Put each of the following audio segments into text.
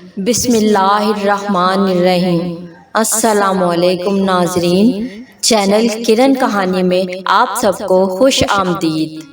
بسم اللہ الرحمن الرحیم۔ السلام علیکم ناظرین، چینل کرن کہانی میں آپ سب کو خوش آمدید۔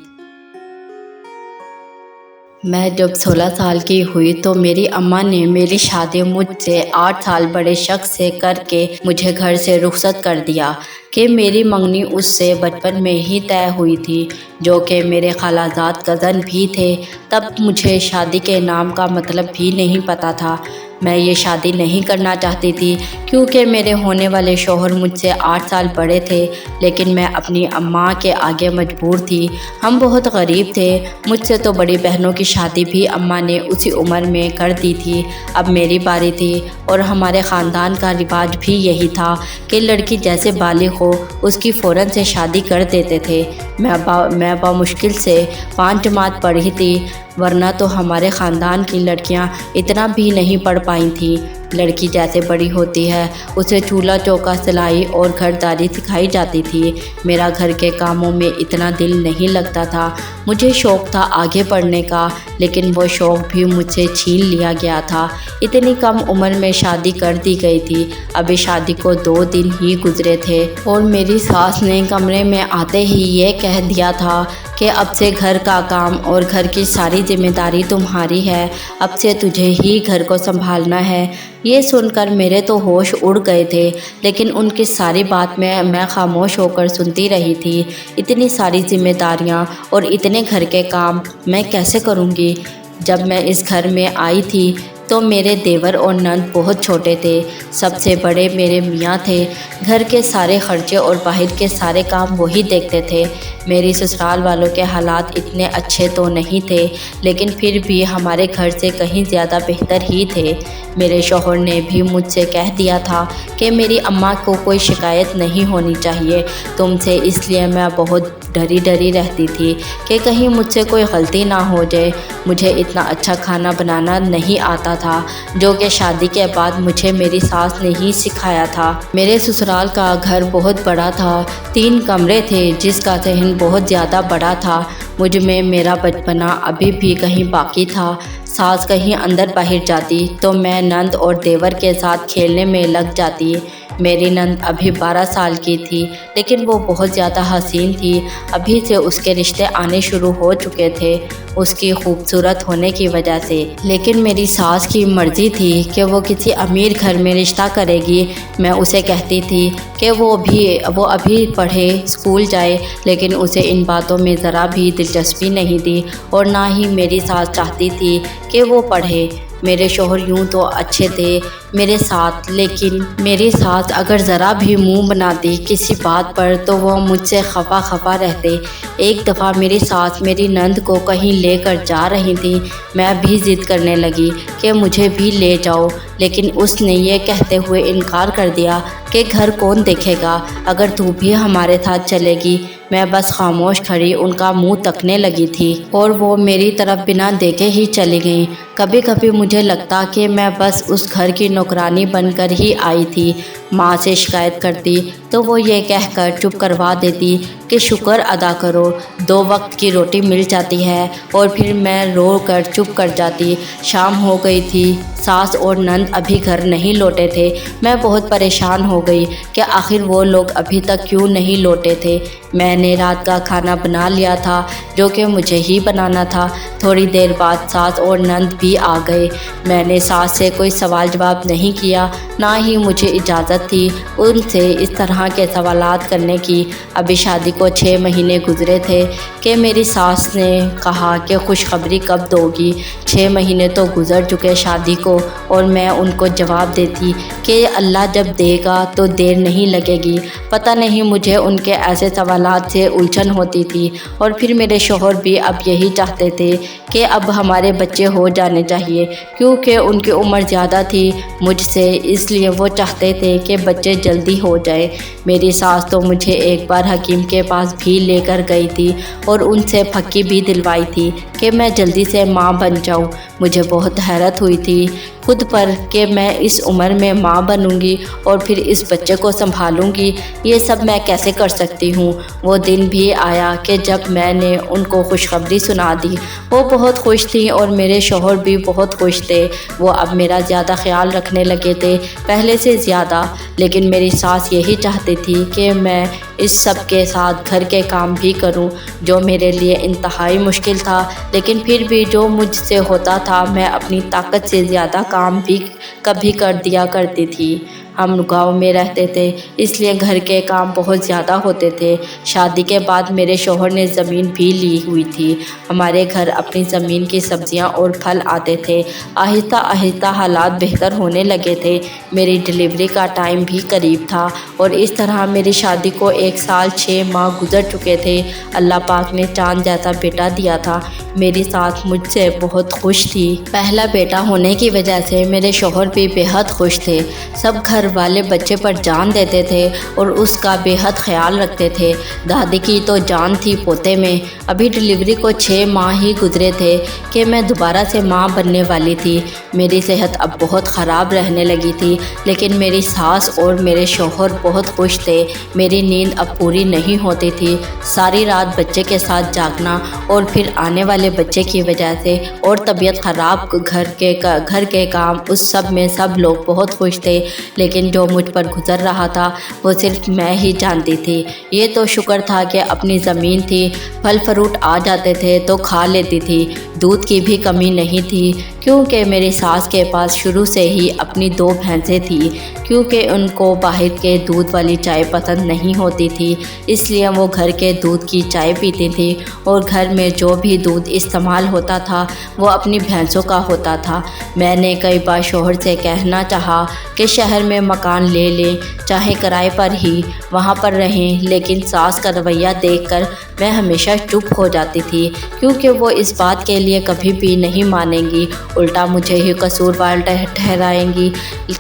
میں جب 16 سال کی ہوئی تو میری اماں نے میری شادی مجھ سے 8 سال بڑے شخص سے کر کے مجھے گھر سے رخصت کر دیا کہ میری منگنی اس سے بچپن میں ہی طے ہوئی تھی، جو کہ میرے خالازاد کزن بھی تھے۔ تب مجھے شادی کے نام کا مطلب بھی نہیں پتہ تھا۔ میں یہ شادی نہیں کرنا چاہتی تھی کیونکہ میرے ہونے والے شوہر مجھ سے 8 سال بڑے تھے، لیکن میں اپنی اماں کے آگے مجبور تھی۔ ہم بہت غریب تھے، مجھ سے تو بڑی بہنوں کی شادی بھی اماں نے اسی عمر میں کر دی تھی۔ اب میری باری تھی اور ہمارے خاندان کا رواج بھی یہی تھا کہ لڑکی جیسے بالغ ہو اس کی فوراً سے شادی کر دیتے تھے۔ میں بمشکل سے 5 جماعت پڑھی تھی، ورنہ تو ہمارے خاندان کی لڑکیاں اتنا بھی نہیں پڑھ پائی تھیں۔ لڑکی جیسے بڑی ہوتی ہے اسے چولہا چوکا، سلائی اور گھرداری سکھائی جاتی تھی۔ میرا گھر کے کاموں میں اتنا دل نہیں لگتا تھا۔ مجھے شوق تھا آگے پڑھنے کا، لیکن وہ شوق بھی مجھ سے چھین لیا گیا تھا۔ اتنی کم عمر میں شادی کر دی گئی تھی۔ ابھی شادی کو 2 دن ہی گزرے تھے اور میری ساس نے کمرے میں آتے ہی یہ کہہ دیا تھا کہ اب سے گھر کا کام اور گھر کی ساری ذمہ داری تمہاری ہے، اب سے تجھے ہی گھر کو سنبھالنا ہے۔ یہ سن کر میرے تو ہوش اڑ گئے تھے، لیکن ان کی ساری بات میں خاموش ہو کر سنتی رہی تھی۔ اتنی ساری ذمہ داریاں اور اتنے گھر کے کام میں کیسے کروں گی؟ جب میں اس گھر میں آئی تھی تو میرے دیور اور نند بہت چھوٹے تھے۔ سب سے بڑے میرے میاں تھے۔ گھر کے سارے خرچے اور باہر کے سارے کام وہی دیکھتے تھے۔ میری سسرال والوں کے حالات اتنے اچھے تو نہیں تھے، لیکن پھر بھی ہمارے گھر سے کہیں زیادہ بہتر ہی تھے۔ میرے شوہر نے بھی مجھ سے کہہ دیا تھا کہ میری اماں کو کوئی شکایت نہیں ہونی چاہیے تم سے، اس لیے میں بہت ڈری رہتی تھی کہ کہیں مجھ سے کوئی غلطی نہ ہو جائے۔ مجھے اتنا اچھا کھانا بنانا نہیں آتا تھا، جو کہ شادی کے بعد مجھے میری ساس نے ہی سکھایا تھا۔ میرے سسرال کا گھر بہت بڑا تھا، 3 کمرے تھے، جس کا صحن بہت زیادہ بڑا تھا۔ مجھ میں میرا بچپنا ابھی بھی کہیں باقی تھا۔ ساس کہیں اندر باہر جاتی تو میں نند اور دیور کے ساتھ کھیلنے میں لگ جاتی۔ میری نند ابھی 12 سال کی تھی، لیکن وہ بہت زیادہ حسین تھی۔ ابھی سے اس کے رشتے آنے شروع ہو چکے تھے اس کی خوبصورت ہونے کی وجہ سے، لیکن میری ساس کی مرضی تھی کہ وہ کسی امیر گھر میں رشتہ کرے گی۔ میں اسے کہتی تھی کہ وہ ابھی پڑھے، اسکول جائے، لیکن اسے ان باتوں میں ذرا بھی دلچسپی نہیں تھی اور نہ ہی میری ساس چاہتی تھی کہ وہ پڑھے۔ میرے شوہر یوں تو اچھے تھے میرے ساتھ، لیکن میری ساس اگر ذرا بھی منہ بناتی کسی بات پر تو وہ مجھ سے خفا رہتے۔ ایک دفعہ میری ساس میری نند کو کہیں لے کر جا رہی تھی۔ میں بھی ضد کرنے لگی کہ مجھے بھی لے جاؤ، لیکن اس نے یہ کہتے ہوئے انکار کر دیا کہ گھر کون دیکھے گا اگر تو بھی ہمارے ساتھ چلے گی۔ میں بس خاموش کھڑی ان کا منہ تکنے لگی تھی اور وہ میری طرف بنا دیکھے ہی چلی گئیں۔ کبھی کبھی مجھے لگتا کہ میں بس اس گھر کی نوکرانی بن کر ہی آئی تھی۔ ماں سے شکایت کرتی تو وہ یہ کہہ کر چپ کروا دیتی کہ شکر ادا کرو، 2 وقت کی روٹی مل جاتی ہے، اور پھر میں رو کر چپ کر جاتی۔ شام ہو گئی تھی، ساس اور نند ابھی گھر نہیں لوٹے تھے۔ میں بہت پریشان ہو گئی کہ آخر وہ لوگ ابھی تک کیوں نہیں لوٹے تھے۔ میں نے رات کا کھانا بنا لیا تھا، جو کہ مجھے ہی بنانا تھا۔ تھوڑی دیر بعد ساس اور نند بھی آ گئے۔ میں نے ساس سے کوئی سوال جواب نہیں کیا، نہ ہی مجھے اجازت تھی ان سے اس طرح کے سوالات کرنے کی۔ ابھی شادی کو 6 مہینے گزرے تھے کہ میری ساس نے کہا کہ خوشخبری کب دو گی۔ 6 مہینے تو گزر چکے شادی کو، اور میں ان کو جواب دیتی کہ اللہ جب دے گا تو دیر نہیں لگے گی۔ پتہ نہیں مجھے ان کے ایسے سوالات سے الجھن ہوتی تھی، اور پھر میرے شوہر بھی اب یہی چاہتے تھے کہ اب ہمارے بچے ہو جانے چاہیے، کیونکہ ان کی عمر زیادہ تھی مجھ سے، اس لیے وہ چاہتے تھے کہ بچے جلدی ہو جائے۔ میری ساس تو مجھے ایک بار حکیم کے پاس بھی لے کر گئی تھی اور ان سے پھکی بھی دلوائی تھی کہ میں جلدی سے ماں بن جاؤں۔ مجھے بہت حیرت ہوئی تھی خود پر کہ میں اس عمر میں ماں بنوں گی اور پھر اس بچے کو سنبھالوں گی، یہ سب میں کیسے کر سکتی ہوں۔ وہ دن بھی آیا کہ جب میں نے ان کو خوشخبری سنا دی۔ وہ بہت خوش تھیں اور میرے شوہر بھی بہت خوش تھے۔ وہ اب میرا زیادہ خیال رکھنے لگے تھے، پہلے سے زیادہ، لیکن میری ساس یہی چاہتی تھی کہ میں اس سب کے ساتھ گھر کے کام بھی کروں، جو میرے لیے انتہائی مشکل تھا، لیکن پھر بھی جو مجھ سے ہوتا تھا میں اپنی طاقت سے زیادہ کام بھی کبھی کر دیا کرتی تھی۔ ہم گاؤں میں رہتے تھے، اس لیے گھر کے کام بہت زیادہ ہوتے تھے۔ شادی کے بعد میرے شوہر نے زمین بھی لی ہوئی تھی۔ ہمارے گھر اپنی زمین کی سبزیاں اور پھل آتے تھے۔ آہستہ آہستہ حالات بہتر ہونے لگے تھے۔ میری ڈلیوری کا ٹائم بھی قریب تھا اور اس طرح میری شادی کو 1 سال 6 ماہ گزر چکے تھے۔ اللہ پاک نے چاند جیسا بیٹا دیا تھا۔ میری ساس مجھ سے بہت خوش تھی۔ پہلا بیٹا ہونے کی وجہ سے میرے شوہر بھی بے حد خوش تھے۔ سب گھر والے بچے پر جان دیتے تھے اور اس کا بے حد خیال رکھتے تھے۔ دادی کی تو جان تھی پوتے میں۔ ابھی ڈلیوری کو 6 ماہ ہی گزرے تھے کہ میں دوبارہ سے ماں بننے والی تھی۔ میری صحت اب بہت خراب رہنے لگی تھی، لیکن میری ساس اور میرے شوہر بہت خوش تھے۔ میری نیند اب پوری نہیں ہوتی تھی۔ ساری رات بچے کے ساتھ جاگنا اور پھر آنے والے بچے کی وجہ سے اور طبیعت خراب، گھر کے کام، اس سب میں سب لوگ بہت خوش تھے، لیکن جو مجھ پر گزر رہا تھا وہ صرف میں ہی جانتی تھی۔ یہ تو شکر تھا کہ اپنی زمین تھی، پھل فروٹ آ جاتے تھے تو کھا لیتی تھی۔ دودھ کی بھی کمی نہیں تھی، کیونکہ میری ساس کے پاس شروع سے ہی اپنی 2 بھینسیں تھیں۔ کیونکہ ان کو باہر کے دودھ والی چائے پسند نہیں ہوتی تھی، اس لیے وہ گھر کے دودھ کی چائے پیتی تھیں، اور گھر میں جو بھی دودھ استعمال ہوتا تھا وہ اپنی بھینسوں کا ہوتا تھا۔ میں نے کئی بار شوہر سے کہنا چاہا کہ شہر میں مکان لے لیں، چاہے کرائے پر ہی، وہاں پر رہیں، لیکن ساس کا رویہ دیکھ کر میں ہمیشہ چپ ہو جاتی تھی، کیونکہ وہ اس بات کے لیے کبھی بھی نہیں مانیں گی، الٹا مجھے ہی قصوروار ٹھہرائیں گی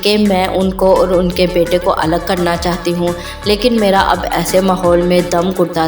کہ میں ان کو اور ان کے بیٹے کو الگ کرنا چاہتی ہوں۔ لیکن میرا اب ایسے ماحول میں دم گھٹتا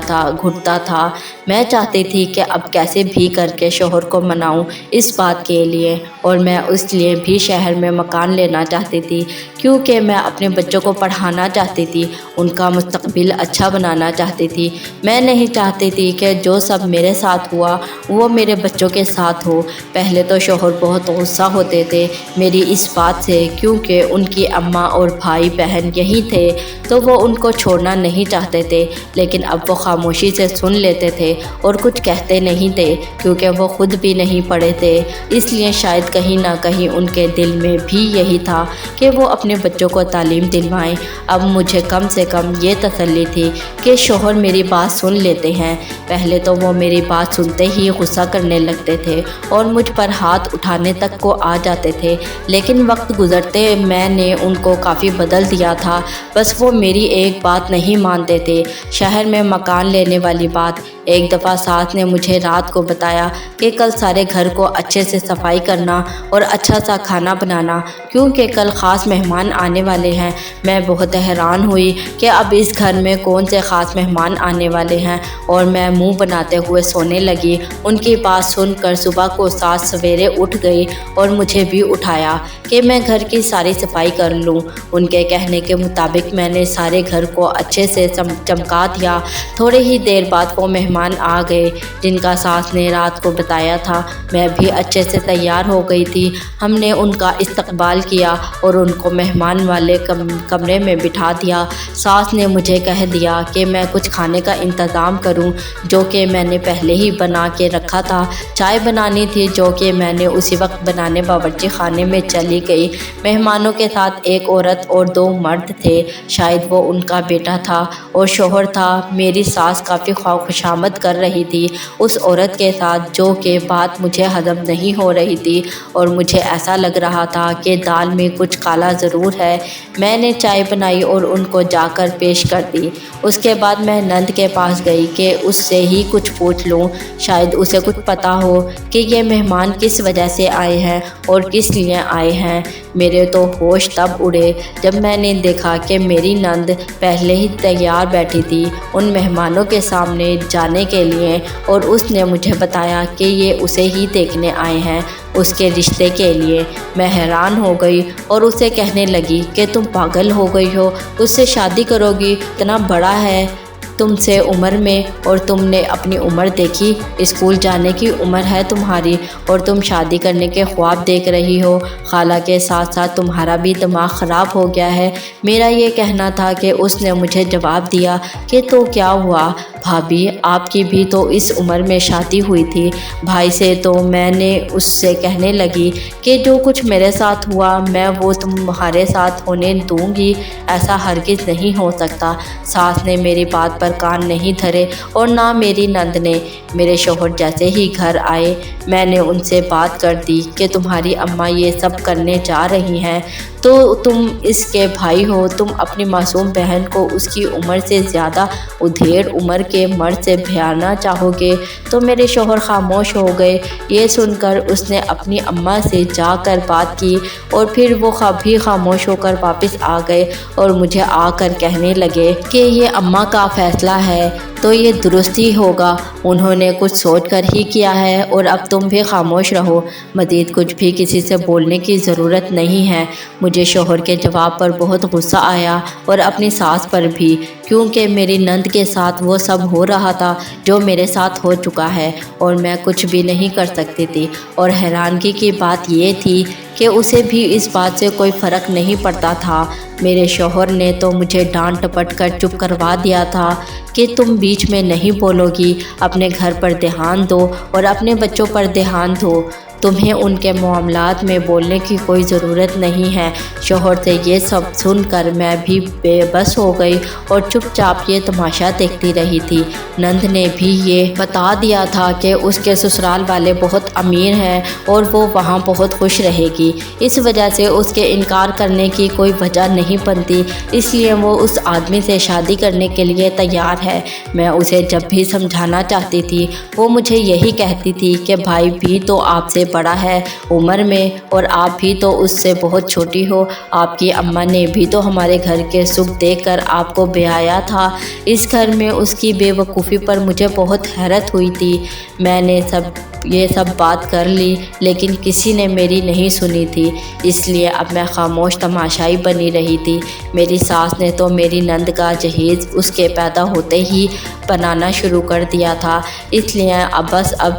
تھا۔ میں چاہتی تھی کہ اب کیسے بھی کر کے شوہر کو مناؤں اس بات کے لیے، اور میں اس لیے بھی شہر میں مکان لینا چاہتی تھی، کیونکہ میں اپنے بچوں کو پڑھانا چاہتی تھی، ان کا مستقبل اچھا بنانا چاہتی تھی۔ میں نہیں چاہتی تھی کہ جو سب میرے ساتھ ہوا وہ میرے بچوں کے ساتھ ہو۔ پہلے تو شوہر بہت غصہ ہوتے تھے میری اس بات سے، کیونکہ ان کی اماں اور بھائی بہن یہی تھے تو وہ ان کو چھوڑنا نہیں چاہتے تھے، لیکن اب وہ خاموشی سے سن لیتے تھے اور کچھ کہتے نہیں تھے، کیونکہ وہ خود بھی نہیں پڑھے تھے۔ اس لیے شاید کہیں نہ کہیں ان کے دل میں بھی یہی تھا کہ وہ اپنے بچوں کو تعلیم دلوائیں۔ اب مجھے کم سے کم یہ تسلی تھی کہ شوہر میری بات سن لیتے ہیں۔ پہلے تو وہ میری بات سنتے ہی غصہ کرنے لگتے تھے اور مجھ پر ہاتھ اٹھانے تک کو آ جاتے تھے، لیکن وقت گزرتے میں نے ان کو کافی بدل دیا تھا، بس وہ میری ایک بات نہیں مانتے تھے۔ شہر میں مکان لینے والی بات ایک دفعہ ساس نے مجھے رات کو بتایا کہ کل سارے گھر کو اچھے سے صفائی کرنا اور اچھا سا کھانا بنانا، کیونکہ کل خاص مہمان آنے والے ہیں۔ میں بہت حیران ہوئی کہ اب اس گھر میں کون سے خاص مہمان آنے والے ہیں، اور میں منہ بناتے ہوئے سونے لگی۔ ان کی بات سن کر صبح کو ساس سویرے اٹھ گئی اور مجھے بھی اٹھایا کہ میں گھر کی ساری صفائی کر لوں۔ ان کے کہنے کے مطابق میں نے سارے گھر کو اچھے سے چمکا دیا۔ تھوڑے ہی دیر بعد وہ مہمان آ گئے جن کا ساس نے رات کو بتایا تھا۔ میں بھی اچھے سے تیار ہو گئی تھی۔ ہم نے ان کا استقبال کیا اور ان کو مہمان والے کمرے میں بٹھا دیا۔ ساس نے مجھے کہہ دیا کہ میں کچھ کھانے کا انتظام کروں، جو کہ میں نے پہلے ہی بنا کے رکھا تھا۔ چائے بنانی تھی، جو کہ میں نے اسی وقت بنانے باورچی خانے میں چلی گئی۔ مہمانوں کے ساتھ ایک عورت اور 2 مرد تھے، شاید وہ ان کا بیٹا تھا اور شوہر تھا۔ میری ساس کافی خوشامد کر رہی تھی اس عورت کے ساتھ، جو کہ بات مجھے ہضم نہیں ہو رہی تھی، اور مجھے ایسا لگ رہا تھا کہ دال میں کچھ کالا ضرور ہے۔ میں نے چائے بنائی اور ان کو جا کر پیش کر دی۔ اس کے بعد میں نند کے پاس گئی کہ اس سے ہی کچھ پوچھ لوں، شاید اسے کچھ پتہ ہو کہ یہ مہمان کس وجہ سے آئے ہیں اور کس لیے آئے ہیں۔ میرے تو ہوش تب اڑے جب میں نے دیکھا کہ میری نند پہلے ہی تیار بیٹھی تھی ان مہمانوں کے سامنے جانے کے لیے، اور اس نے مجھے بتایا کہ یہ اسے ہی دیکھنے آئے ہیں۔ اس کے رشتے کے لیے۔ میں حیران ہو گئی اور اسے کہنے لگی کہ تم پاگل ہو گئی ہو، اس سے شادی کرو گی؟ اتنا بڑا ہے تم سے عمر میں، اور تم نے اپنی عمر دیکھی؟ اسکول جانے کی عمر ہے تمہاری اور تم شادی کرنے کے خواب دیکھ رہی ہو۔ خالہ کے ساتھ ساتھ تمہارا بھی دماغ خراب ہو گیا ہے۔ میرا یہ کہنا تھا کہ اس نے مجھے جواب دیا کہ تو کیا ہوا بھابھی، آپ کی بھی تو اس عمر میں شادی ہوئی تھی۔ بھائی سے تو میں نے اس سے کہنے لگی کہ جو کچھ میرے ساتھ ہوا میں وہ تمہارے ساتھ ہونے دوں گی، ایسا ہرگز نہیں ہو سکتا۔ ساس نے میری بات پر کان نہیں دھرے اور نہ میری نند نے۔ میرے شوہر جیسے ہی گھر آئے میں نے ان سے بات کر دی کہ تمہاری اماں یہ سب کرنے جا رہی ہیں تو تم اس کے بھائی ہو، تم اپنی معصوم بہن کو اس کی عمر سے زیادہ ادھیڑ عمر کے مرد سے بھیانا چاہو گے؟ تو میرے شوہر خاموش ہو گئے۔ یہ سن کر اس نے اپنی اماں سے جا کر بات کی اور پھر وہ بھی خاموش ہو کر واپس آ گئے اور مجھے آ کر کہنے لگے کہ یہ اماں کا فیصلہ ہے تو یہ درست ہی ہوگا، انہوں نے کچھ سوچ کر ہی کیا ہے اور اب تم بھی خاموش رہو، مزید کچھ بھی کسی سے بولنے کی ضرورت نہیں ہے۔ مجھے شوہر کے جواب پر بہت غصہ آیا اور اپنی ساس پر بھی، کیونکہ میری نند کے ساتھ وہ سب ہو رہا تھا جو میرے ساتھ ہو چکا ہے اور میں کچھ بھی نہیں کر سکتی تھی۔ اور حیرانگی کی بات یہ تھی کہ اسے بھی اس بات سے کوئی فرق نہیں پڑتا تھا۔ میرے شوہر نے تو مجھے ڈانٹ ٹپٹ کر چپ کروا دیا تھا کہ تم بیچ میں نہیں بولو گی، اپنے گھر پر دھیان دو اور اپنے بچوں پر دھیان دو، تمہیں ان کے معاملات میں بولنے کی کوئی ضرورت نہیں ہے۔ شوہر سے یہ سب سن کر میں بھی بے بس ہو گئی اور چپ چاپ یہ تماشا دیکھتی رہی تھی۔ نند نے بھی یہ بتا دیا تھا کہ اس کے سسرال والے بہت امیر ہیں اور وہ وہاں بہت خوش رہے گی، اس وجہ سے اس کے انکار کرنے کی کوئی وجہ نہیں بنتی، اس لیے وہ اس آدمی سے شادی کرنے کے لیے تیار ہے۔ میں اسے جب بھی سمجھانا چاہتی تھی وہ مجھے یہی کہتی تھی کہ بھائی بھی تو آپ سے بڑا ہے عمر میں اور آپ بھی تو اس سے بہت چھوٹی ہو، آپ کی اماں نے بھی تو ہمارے گھر کے سکھ دیکھ کر آپ کو بیایا تھا۔ اس گھر میں اس کی بے وقوفی پر مجھے بہت حیرت ہوئی تھی۔ میں نے یہ سب بات کر لی لیکن کسی نے میری نہیں سنی تھی، اس لیے اب میں خاموش تماشائی بنی رہی تھی۔ میری ساس نے تو میری نند کا جہیز اس کے پیدا ہوتے ہی بنانا شروع کر دیا تھا، اس لیے اب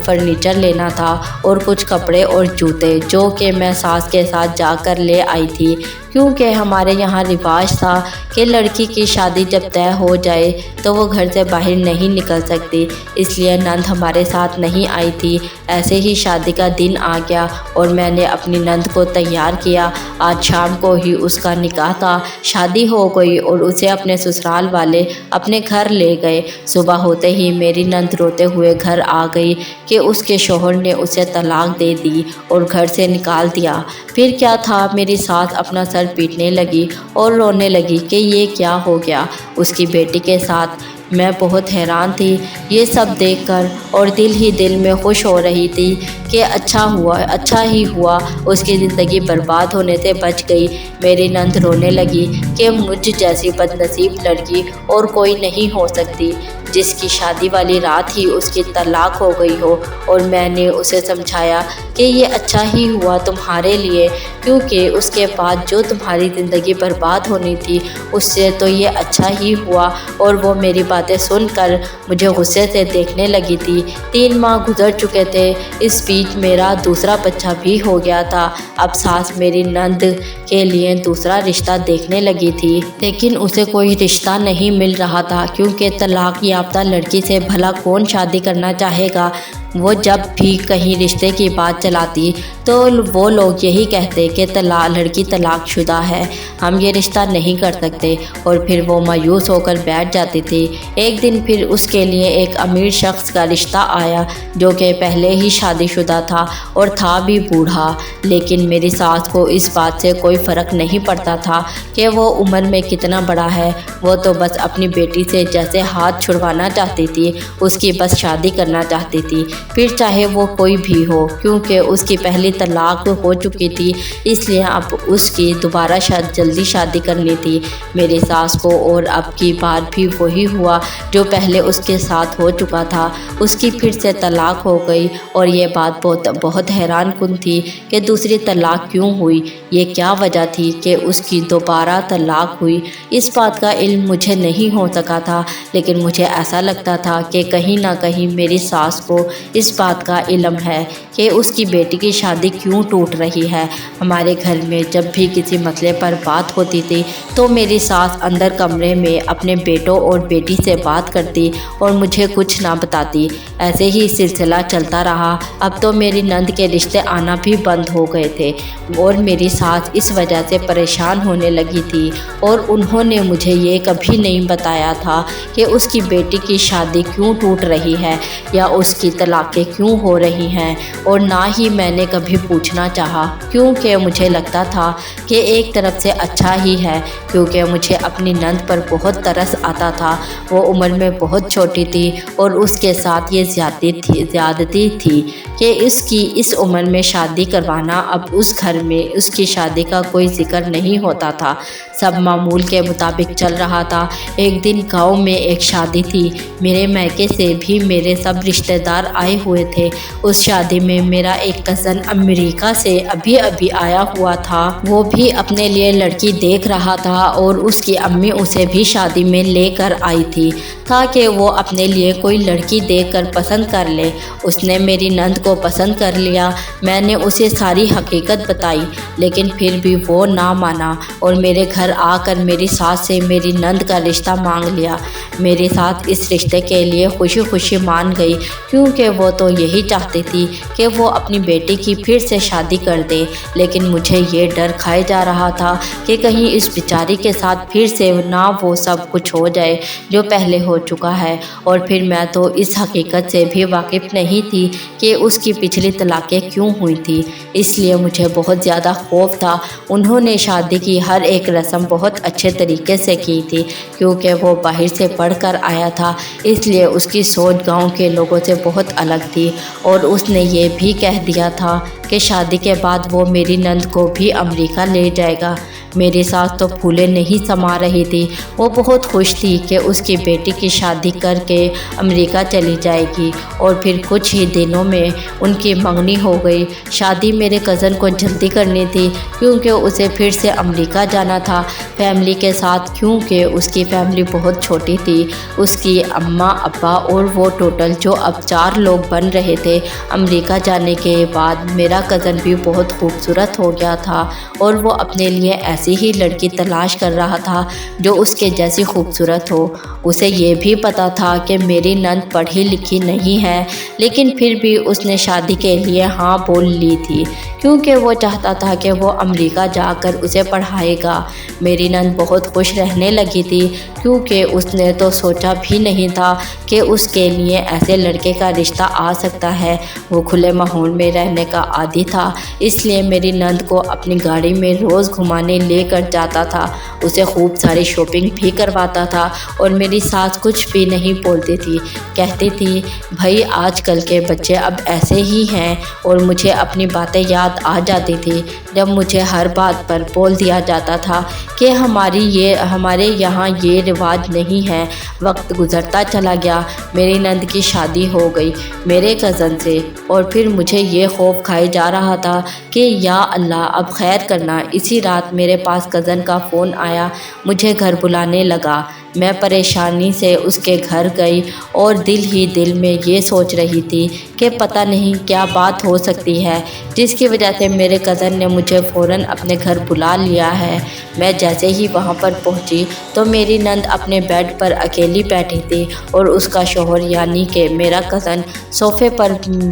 فرنیچر لینا تھا اور کچھ کپڑے اور جوتے جو کہ میں ساس کے ساتھ جا کر لے آئی تھی، کیونکہ ہمارے یہاں رواج تھا کہ لڑکی کی شادی جب طے ہو جائے تو وہ گھر سے باہر نہیں نکل سکتی، اس لیے نند ہمارے ساتھ نہیں آئی تھی۔ ایسے ہی شادی کا دن آ گیا اور میں نے اپنی نند کو تیار کیا۔ آج شام کو ہی اس کا نکاح تھا، شادی ہو گئی اور اسے اپنے سسرال والے اپنے گھر لے گئے۔ صبح ہوتے ہی میری نند روتے ہوئے گھر آ گئی کہ اس کے شوہر نے اسے طلاق دے دی اور گھر سے نکال دیا۔ پھر کیا تھا، میری ساس اپنا سر پیٹنے لگی اور رونے لگی کہ یہ کیا ہو گیا اس کی بیٹی کے ساتھ۔ میں بہت حیران تھی یہ سب دیکھ کر اور دل ہی دل میں خوش ہو رہی تھی کہ اچھا ہی ہوا اس کی زندگی برباد ہونے سے بچ گئی۔ میری نند رونے لگی کہ مجھ جیسی بد نصیب لڑکی اور کوئی نہیں ہو سکتی جس کی شادی والی رات ہی اس کی طلاق ہو گئی ہو، اور میں نے اسے سمجھایا کہ یہ اچھا ہی ہوا تمہارے لیے، کیونکہ اس کے بعد جو تمہاری زندگی برباد ہونی تھی اس سے تو یہ اچھا ہی ہوا۔ اور وہ میری باتیں سن کر مجھے غصے سے دیکھنے لگی تھی۔ 3 ماہ گزر چکے تھے، اس بیچ میرا دوسرا بچہ بھی ہو گیا تھا۔ اب ساس میری نند کے لیے دوسرا رشتہ دیکھنے لگی تھی، لیکن اسے کوئی رشتہ نہیں مل رہا تھا، کیونکہ طلاق یافتہ لڑکی سے بھلا کون شادی کرنا چاہے گا۔ وہ جب بھی کہیں رشتے کی بات چلاتی تو وہ لوگ یہی کہتے کہ لڑکی طلاق شدہ ہے، ہم یہ رشتہ نہیں کر سکتے، اور پھر وہ مایوس ہو کر بیٹھ جاتی تھی۔ ایک دن پھر اس کے لیے ایک امیر شخص کا رشتہ آیا جو کہ پہلے ہی شادی شدہ تھا اور تھا بھی بوڑھا، لیکن میری ساس کو اس بات سے کوئی فرق نہیں پڑتا تھا کہ وہ عمر میں کتنا بڑا ہے، وہ تو بس اپنی بیٹی سے جیسے ہاتھ چھڑوانا چاہتی تھی، اس کی بس شادی کرنا چاہتی تھی۔ پھر چاہے وہ کوئی بھی ہو، کیونکہ اس کی پہلی طلاق ہو چکی تھی، اس لیے اب اس کی دوبارہ جلدی شادی کرنی تھی میری ساس کو۔ اور اب کی بار بھی وہی ہوا جو پہلے اس کے ساتھ ہو چکا تھا، اس کی پھر سے طلاق ہو گئی۔ اور یہ بات بہت حیران کن تھی کہ دوسری طلاق کیوں ہوئی، یہ کیا وجہ تھی کہ اس کی دوبارہ طلاق ہوئی۔ اس بات کا علم مجھے نہیں ہو سکا تھا، لیکن مجھے ایسا لگتا تھا کہ کہیں نہ کہیں میری ساس کو اس بات کا علم ہے کہ اس کی بیٹی کی شادی کیوں ٹوٹ رہی ہے۔ ہمارے گھر میں جب بھی کسی مسئلے پر بات ہوتی تھی تو میری ساس اندر کمرے میں اپنے بیٹوں اور بیٹی سے بات کرتی اور مجھے کچھ نہ بتاتی۔ ایسے ہی سلسلہ چلتا رہا۔ اب تو میری نند کے رشتے آنا بھی بند ہو گئے تھے اور میری ساس اس وجہ سے پریشان ہونے لگی تھی، اور انہوں نے مجھے یہ کبھی نہیں بتایا تھا کہ اس کی بیٹی کی شادی کیوں ٹوٹ رہی ہے یا اس کی طلاقیں کیوں ہو رہی ہیں، اور نہ ہی میں نے کبھی پوچھنا چاہا، کیونکہ مجھے لگتا تھا کہ ایک طرف سے اچھا ہی ہے، کیونکہ مجھے اپنی نند پر بہت ترس آتا تھا۔ وہ عمر میں بہت چھوٹی تھی اور اس کے ساتھ یہ زیادتی تھی کہ اس کی اس عمر میں شادی کروانا۔ اب اس گھر میں اس کی شادی کا کوئی ذکر نہیں ہوتا تھا، سب معمول کے مطابق چل رہا تھا۔ ایک دن گاؤں میں ایک شادی تھی، میرے میکے سے بھی میرے سب رشتہ دار آئے ہوئے تھے۔ اس شادی میں میرا ایک کزن امریکہ سے ابھی آیا ہوا تھا، وہ بھی اپنے لیے لڑکی دیکھ رہا تھا، اور اس کی امی اسے بھی شادی میں لے کر آئی تھی تاکہ وہ اپنے لیے کوئی لڑکی دیکھ کر پسند کر لے۔ اس نے میری نند کو پسند کر لیا۔ میں نے اسے ساری حقیقت بتائی، لیکن پھر بھی وہ نہ مانا اور میرے گھر آ کر میری ساس سے میری نند کا رشتہ مانگ لیا۔ میری ساس اس رشتے کے لیے خوشی خوشی مان گئی، کیونکہ وہ تو یہی چاہتی تھی کہ وہ اپنی بیٹی کی پھر سے شادی کر دے، لیکن مجھے یہ ڈر کھائے جا رہا تھا کہ کہیں اس بیچاری کے ساتھ پھر سے نہ وہ سب کچھ ہو جائے جو پہلے ہو چکا ہے۔ اور پھر میں تو اس حقیقت سے بھی واقف نہیں تھی کہ اس کی پچھلی طلاقیں کیوں ہوئی تھیں، اس لیے مجھے بہت زیادہ خوف تھا۔ انہوں نے شادی کی ہر ایک رسم بہت اچھے طریقے سے کی تھی، کیونکہ وہ باہر سے پڑھ کر آیا تھا، اس لیے اس کی سوچ گاؤں کے لوگوں سے بہت الگ تھی۔ اور اس نے یہ بھی کہہ دیا تھا کہ شادی کے بعد وہ میری نند کو بھی امریکہ لے جائے گا۔ میری ساس تو پھولے نہیں سما رہی تھی، وہ بہت خوش تھی کہ اس کی بیٹی کی شادی کر کے امریکہ چلی جائے گی، اور پھر کچھ ہی دنوں میں ان کی منگنی ہو گئی۔ شادی میرے کزن کو جلدی کرنی تھی، کیونکہ اسے پھر سے امریکہ جانا تھا فیملی کے ساتھ، کیونکہ اس کی فیملی بہت چھوٹی تھی، اس کی اماں ابا اور وہ ٹوٹل جو اب 4 لوگ بن رہے تھے۔ امریکہ جانے کے بعد میرا کزن بھی بہت خوبصورت ہو گیا تھا، اور وہ اپنے لیے ایسی ہی لڑکی تلاش کر رہا تھا جو اس کے جیسی خوبصورت ہو۔ اسے یہ بھی پتا تھا کہ میری نند پڑھی لکھی نہیں ہے، لیکن پھر بھی اس نے شادی کے لیے ہاں بول لی تھی، کیونکہ وہ چاہتا تھا کہ وہ امریکہ جا کر اسے پڑھائے گا۔ میری نند بہت خوش رہنے لگی تھی، کیونکہ اس نے تو سوچا بھی نہیں تھا کہ اس کے لیے ایسے لڑکے کا رشتہ آ سکتا ہے۔ وہ کھلے ماحول میں رہنے کا عادی تھا، اس لیے میری نند کو اپنی گاڑی میں روز گھمانے لے کر جاتا تھا، اسے خوب ساری شاپنگ بھی کرواتا تھا، اور میری ساس کچھ بھی نہیں بولتی تھی، کہتی تھی بھائی آج کل کے بچے اب ایسے ہی ہیں۔ اور مجھے اپنی باتیں یاد آ جاتی تھی جب مجھے ہر بات پر بول دیا جاتا تھا کہ ہمارے یہاں یہ رواج نہیں ہے۔ وقت گزرتا چلا گیا، میری نند کی شادی ہو گئی میرے کزن سے، اور پھر مجھے یہ خوف کھائے جا رہا تھا کہ یا اللہ اب خیر کرنا۔ اسی رات میرے پاس کزن کا فون آیا، مجھے گھر بلانے لگا۔ میں پریشانی سے اس کے گھر گئی اور دل ہی دل میں یہ سوچ رہی تھی کہ پتہ نہیں کیا بات ہو سکتی ہے جس کی وجہ سے میرے کزن نے مجھے فوراً اپنے گھر بلا لیا ہے۔ میں جیسے ہی وہاں پر پہنچی تو میری نند اپنے بیڈ پر اکیلی بیٹھی تھی، اور اس کا شوہر یعنی کہ میرا کزن صوفے پر۔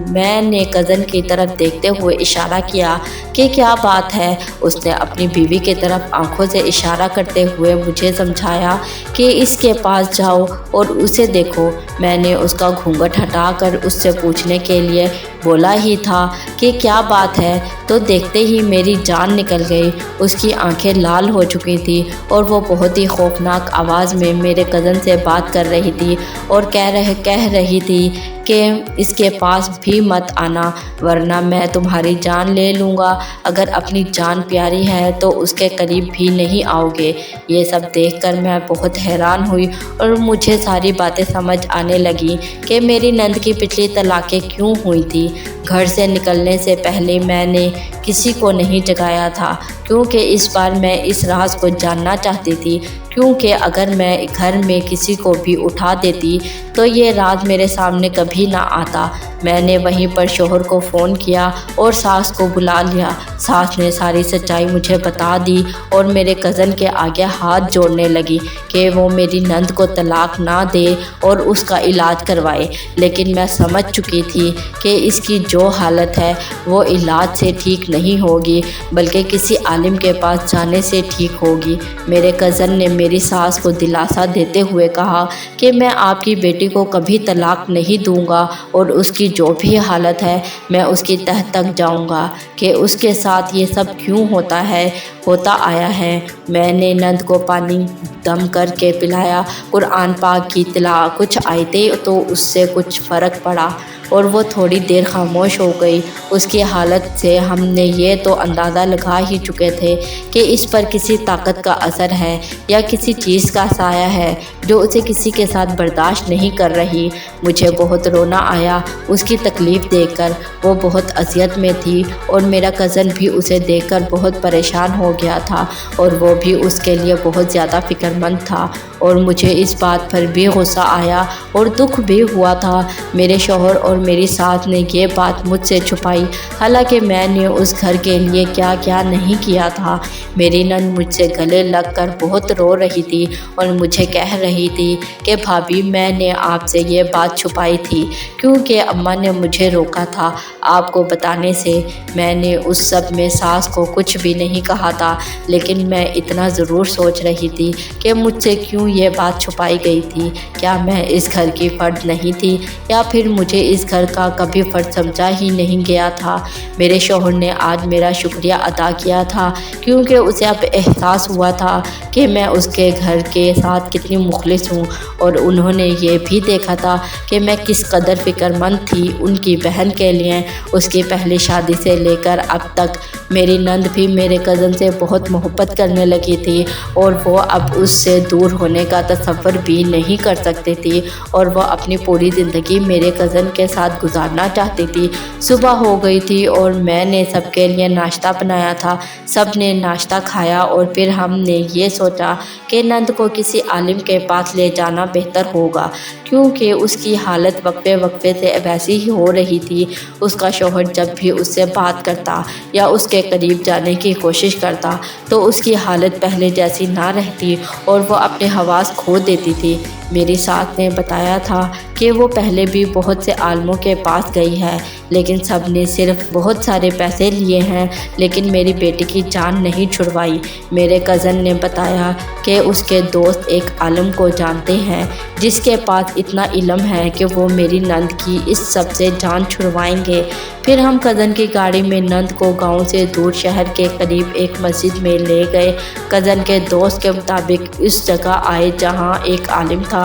میں نے کزن کی طرف دیکھتے ہوئے اشارہ کیا کہ کیا بات ہے۔ اس نے اپنی بیوی کی طرف آنکھوں سے اشارہ کرتے ہوئے مجھے سمجھایا کہ اس کے پاس جاؤ اور اسے دیکھو۔ میں نے اس کا گھونگھٹ ہٹا کر اس سے پوچھنے کے لیے بولا ہی تھا کہ کیا بات ہے، تو دیکھتے ہی میری جان نکل گئی۔ اس کی آنکھیں لال ہو چکی تھیں اور وہ بہت ہی خوفناک آواز میں میرے کزن سے بات کر رہی تھی اور کہہ رہی تھی کہ اس کے پاس بھی مت آنا ورنہ میں تمہاری جان لے لوں گا۔ اگر اپنی جان پیاری ہے تو اس کے قریب بھی نہیں آؤ گے۔ یہ سب دیکھ کر میں بہت حیران ہوئی اور مجھے ساری باتیں سمجھ آنے لگیں کہ میری نند کی پچھلی طلاقیں کیوں ہوئی تھیں۔ گھر سے نکلنے سے پہلے میں نے کسی کو نہیں جگایا تھا کیونکہ اس بار میں اس راز کو جاننا چاہتی تھی، کیونکہ اگر میں گھر میں کسی کو بھی اٹھا دیتی تو یہ راز میرے سامنے کبھی نہ آتا۔ میں نے وہیں پر شوہر کو فون کیا اور ساس کو بلا لیا۔ ساس نے ساری سچائی مجھے بتا دی اور میرے کزن کے آگے ہاتھ جوڑنے لگی کہ وہ میری نند کو طلاق نہ دے اور اس کا علاج کروائے، لیکن میں سمجھ چکی تھی کہ اس کی جو حالت ہے وہ علاج سے ٹھیک نہیں ہوگی بلکہ کسی عالم کے پاس جانے سے ٹھیک ہوگی۔ میرے کزن نے میری ساس کو دلاسا دیتے ہوئے کہا کہ میں آپ کی بیٹی کو کبھی طلاق نہیں دوں گا اور اس کی جو بھی حالت ہے میں اس کی تہ تک جاؤں گا کہ اس کے ساتھ یہ سب کیوں ہوتا آیا ہے۔ میں نے نند کو پانی دم کر کے پلایا، قرآن پاک کی تلاوت، کچھ آیتیں، تو اس سے کچھ فرق پڑا اور وہ تھوڑی دیر خاموش ہو گئی۔ اس کی حالت سے ہم نے یہ تو اندازہ لگا ہی چکے تھے کہ اس پر کسی طاقت کا اثر ہے یا کسی چیز کا سایہ ہے جو اسے کسی کے ساتھ برداشت نہیں کر رہی۔ مجھے بہت رونا آیا اس کی تکلیف دیکھ کر۔ وہ بہت اذیت میں تھی اور میرا کزن بھی اسے دیکھ کر بہت پریشان ہو گیا تھا اور وہ بھی اس کے لیے بہت زیادہ فکر مند تھا، اور مجھے اس بات پر بھی غصہ آیا اور دکھ بھی ہوا تھا۔ میرے شوہر اور میری ساس نے یہ بات مجھ سے چھپائی، حالانکہ میں نے اس گھر کے لیے کیا کیا نہیں کیا تھا۔ میری نند مجھ سے گلے لگ کر بہت رو رہی تھی اور مجھے کہہ رہی تھی کہ بھابھی میں نے آپ سے یہ بات چھپائی تھی کیونکہ اماں نے مجھے روکا تھا آپ کو بتانے سے۔ میں نے اس سب میں ساس کو کچھ بھی نہیں کہا تھا، لیکن میں اتنا ضرور سوچ رہی تھی کہ مجھ سے کیوں یہ بات چھپائی گئی تھی۔ کیا میں اس گھر کی فرد نہیں تھی یا پھر مجھے اس گھر کا کبھی فرد سمجھا ہی نہیں گیا تھا؟ میرے شوہر نے آج میرا شکریہ ادا کیا تھا کیونکہ اسے اب احساس ہوا تھا کہ میں اس کے گھر کے ساتھ کتنی مخلص ہوں، اور انہوں نے یہ بھی دیکھا تھا کہ میں کس قدر فکر مند تھی ان کی بہن کے لیے۔ اس کی پہلی شادی سے لے کر اب تک میری نند بھی میرے کزن سے بہت محبت کرنے لگی تھی اور وہ اب اس سے دور ہونے کا تصور بھی نہیں کر سکتی تھی، اور وہ اپنی پوری زندگی میرے کزن کے ساتھ گزارنا چاہتی تھی۔ صبح ہو گئی تھی اور میں نے سب کے لیے ناشتہ بنایا تھا۔ سب نے ناشتہ کھایا اور پھر ہم نے یہ سوچا کہ نند کو کسی عالم کے پاس لے جانا بہتر ہوگا کیونکہ اس کی حالت وقفے وقفے سے ویسی ہی ہو رہی تھی۔ اس کا شوہر جب بھی اس سے بات کرتا یا اس کے قریب جانے کی کوشش کرتا تو اس کی حالت پہلے جیسی نہ رہتی اور وہ اپنے حواس کھو دیتی تھی۔ میری ساس نے بتایا تھا کہ وہ پہلے بھی بہت سے عالموں کے پاس گئی ہے لیکن سب نے صرف بہت سارے پیسے لیے ہیں لیکن میری بیٹی کی جان نہیں چھڑوائی۔ میرے کزن نے بتایا کہ اس کے دوست ایک عالم کو جانتے ہیں جس کے پاس اتنا علم ہے کہ وہ میری نند کی اس سب سے جان چھڑوائیں گے۔ پھر ہم کزن کی گاڑی میں نند کو گاؤں سے دور شہر کے قریب ایک مسجد میں لے گئے۔ کزن کے دوست کے مطابق اس جگہ آئے جہاں ایک عالم تھا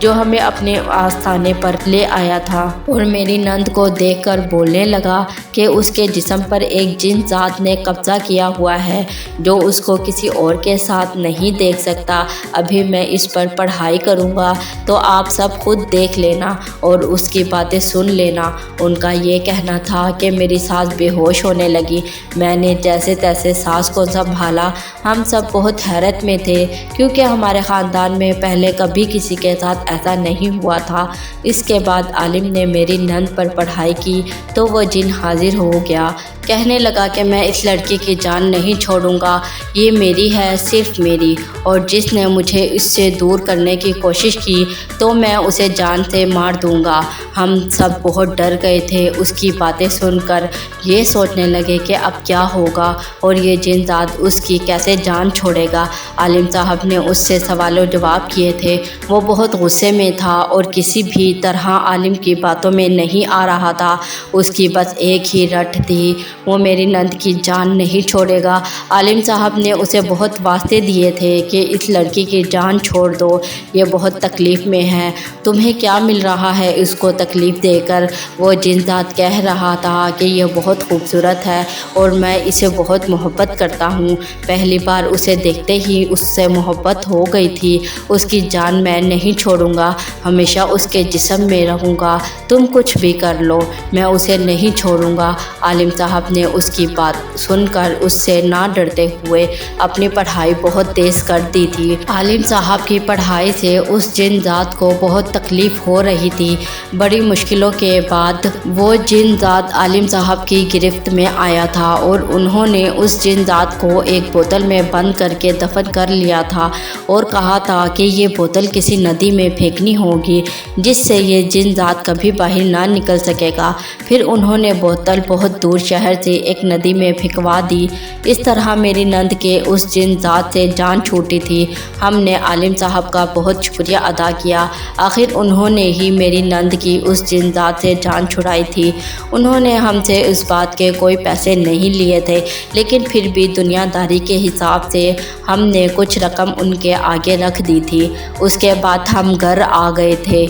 جو ہمیں اپنے آستانے پر لے آیا تھا، اور میری نند کو دیکھ کر بولنے لگا کہ اس کے جسم پر ایک جن ذات نے قبضہ کیا ہوا ہے جو اس کو کسی اور کے ساتھ نہیں دیکھ سکتا۔ ابھی میں اس پر پڑھائی کروں گا تو آپ سب خود دیکھ لینا اور اس کی باتیں سن لینا۔ ان کا یہ کہنا تھا کہ میری ساس بے ہوش ہونے لگی۔ میں نے جیسے تیسے ساس کو سنبھالا۔ ہم سب بہت حیرت میں تھے کیونکہ ہمارے خاندان میں پہلے کبھی کسی کے ساتھ ایسا نہیں ہوا تھا۔ اس کے بعد عالم نے میری نند پر پڑھائی کی تو وہ جن حاضر ہو گیا، کہنے لگا کہ میں اس لڑکی کی جان نہیں چھوڑوں گا، یہ میری ہے، صرف میری، اور جس نے مجھے اس سے دور کرنے کی کوشش کی تو میں اسے جان سے مار دوں گا۔ ہم سب بہت ڈر گئے تھے اس کی باتیں سن کر، یہ سوچنے لگے کہ اب کیا ہوگا اور یہ جن ذات اس کی کیسے جان چھوڑے گا۔ عالم صاحب نے اس سے سوال و جواب کیے تھے۔ وہ بہت غصے میں تھا اور کسی بھی طرح عالم کی باتوں میں نہیں آ رہا تھا۔ اس کی بس ایک ہی رٹ تھی، وہ میری نند کی جان نہیں چھوڑے گا۔ عالم صاحب نے اسے بہت واسطے دیے تھے کہ اس لڑکی کی جان چھوڑ دو، یہ بہت تکلیف میں ہے، تمہیں کیا مل رہا ہے اس کو تکلیف دے کر؟ وہ جن ذات کہہ رہا تھا کہ یہ بہت خوبصورت ہے اور میں اسے بہت محبت کرتا ہوں، پہلی بار اسے دیکھتے ہی اس سے محبت ہو گئی تھی۔ اس کی جان میں نہیں چھوڑوں گا، ہمیشہ اس کے جسم میں رہوں گا، تم کچھ بھی کر لو، میں اسے نہیں چھوڑوں گا۔ عالم صاحب نے اس کی بات سن کر اس سے نہ ڈرتے ہوئے اپنی پڑھائی بہت تیز کر دی تھی۔ عالم صاحب کی پڑھائی سے اس جن ذات کو بہت تکلیف ہو رہی تھی۔ بڑی مشکلوں کے بعد وہ جن ذات عالم صاحب کی گرفت میں آیا تھا اور انہوں نے اس جن ذات کو ایک بوتل میں بند کر کے دفن کر لیا تھا اور کہا تھا کہ یہ بوتل کسی ندی میں پھینکنی ہوگی جس سے یہ جن ذات کبھی باہر نہ نکل سکے گا۔ پھر انہوں نے بوتل بہت دور شہر سے ایک ندی میں پھینکوا دی۔ اس طرح میری نند کے اس جن ذات سے جان چھوٹی تھی۔ ہم نے عالم صاحب کا بہت شکریہ ادا کیا، آخر انہوں نے ہی میری نند کی اس جن ذات سے جان چھڑائی تھی۔ انہوں نے ہم سے اس بات کے کوئی پیسے نہیں لیے تھے، لیکن پھر بھی دنیا داری کے حساب سے ہم نے کچھ رقم ان کے آگے رکھ دی تھی۔ اس کے بعد ہم گھر آ گئے تھے۔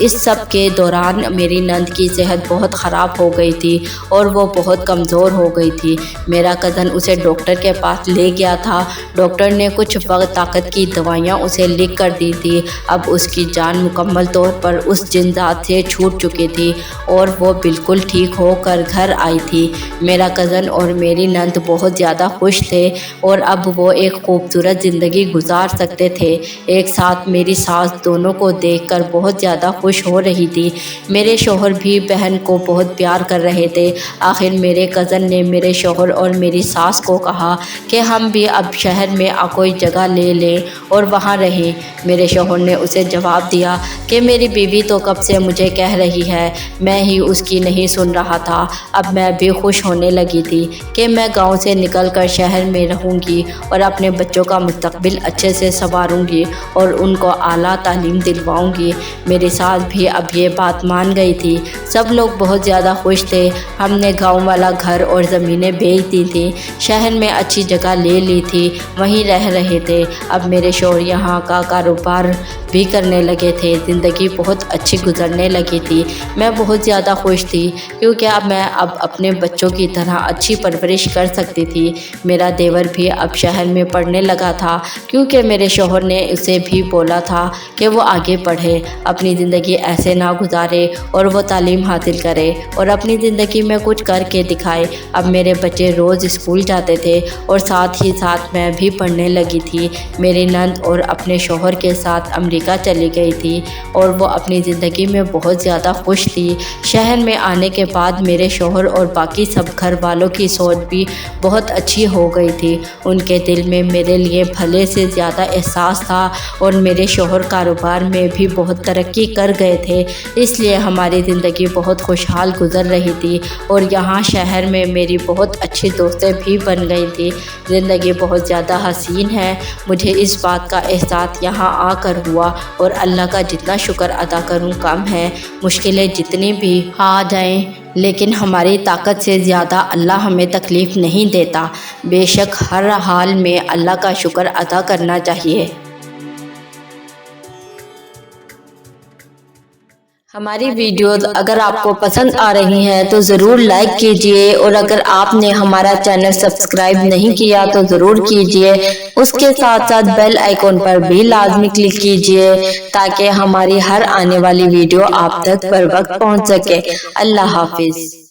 اس سب کے دوران میری نند کی صحت بہت خراب ہو گئی تھی اور وہ بہت کمزور ہو گئی تھی۔ میرا کزن اسے ڈاکٹر کے پاس لے گیا تھا۔ ڈاکٹر نے کچھ وقت طاقت کی دوائیاں اسے لکھ کر دی تھی۔ اب اس کی جان مکمل طور پر اس جن ذات سے چھوٹ چکی تھی اور وہ بالکل ٹھیک ہو کر گھر آئی تھی۔ میرا کزن اور میری نند بہت زیادہ خوش تھے اور اب وہ ایک خوبصورت زندگی گزار سکتے تھے ایک ساتھ۔ میری ساس دونوں کو دیکھ کر بہت زیادہ خوش ہو رہی تھی۔ میرے شوہر بھی بہن کو بہت پیار کر رہے تھے۔ آخر میرے کزن نے میرے شوہر اور میری ساس کو کہا کہ ہم بھی اب شہر میں کوئی جگہ لے لیں اور وہاں رہیں۔ میرے شوہر نے اسے جواب دیا کہ میری بیوی تو کب سے مجھے کہہ رہی ہے، میں ہی اس کی نہیں سن رہا تھا۔ اب میں بھی خوش ہونے لگی تھی کہ میں گاؤں سے نکل کر شہر میں رہوں گی اور اپنے بچوں کا مستقبل اچھے سے سنواروں گی اور ان کو اعلیٰ تعلیم دلواؤں گی۔ میری ساس بھی اب یہ بات مان گئی تھی۔ سب لوگ بہت زیادہ خوش تھے۔ ہم نے گاؤں والا گھر اور زمینیں بیچ دی تھیں، شہر میں اچھی جگہ لے لی تھی، وہیں رہ رہے تھے۔ اب میرے شوہر یہاں کا کاروبار بھی کرنے لگے تھے، زندگی بہت اچھی گزرنے لگی تھی۔ میں بہت زیادہ خوش تھی کیونکہ اب میں اپنے بچوں کی طرح اچھی پرورش کر سکتی تھی۔ میرا دیور بھی اب شہر میں پڑھنے لگا تھا کیونکہ میرے شوہر نے اسے بھی بولا تھا کہ وہ آگے پڑھے، اپنی زندگی ایسے نہ گزارے اور وہ تعلیم حاصل کرے اور اپنی زندگی میں کچھ کر کے دکھائے۔ اب میرے بچے روز اسکول جاتے تھے اور ساتھ ہی ساتھ میں بھی پڑھنے لگی تھی۔ میری نند اور اپنے شوہر کے ساتھ امریکہ چلی گئی تھی اور وہ اپنی زندگی میں بہت زیادہ خوش تھی۔ شہر میں آنے کے بعد میرے شوہر اور باقی سب گھر والوں کی سوچ بھی بہت اچھی ہو گئی تھی۔ ان کے دل میں میرے لیے بھلے سے زیادہ احساس تھا اور میرے شوہر کاروبار میں بھی بہت ترقی کر گئے تھے، اس لیے ہماری زندگی بہت خوشحال گزر رہی تھی اور یہاں شہر میں میری بہت اچھی دوستیں بھی بن گئی تھی۔ زندگی بہت زیادہ حسین ہے، مجھے اس بات کا احساس یہاں آ کر ہوا اور اللہ کا جتنا شکر ادا کروں کم ہے۔ مشکلیں جتنی بھی آ جائیں لیکن ہماری طاقت سے زیادہ اللہ ہمیں تکلیف نہیں دیتا۔ بے شک ہر حال میں اللہ کا شکر ادا کرنا چاہیے۔ ہماری ویڈیوز اگر آپ کو پسند آ رہی ہیں تو ضرور لائک کیجئے اور اگر آپ نے ہمارا چینل سبسکرائب نہیں کیا تو ضرور کیجئے۔ اس کے ساتھ ساتھ بیل آئیکن پر بھی لازمی کلک کیجئے تاکہ ہماری ہر آنے والی ویڈیو آپ تک بر وقت پہنچ سکے۔ اللہ حافظ۔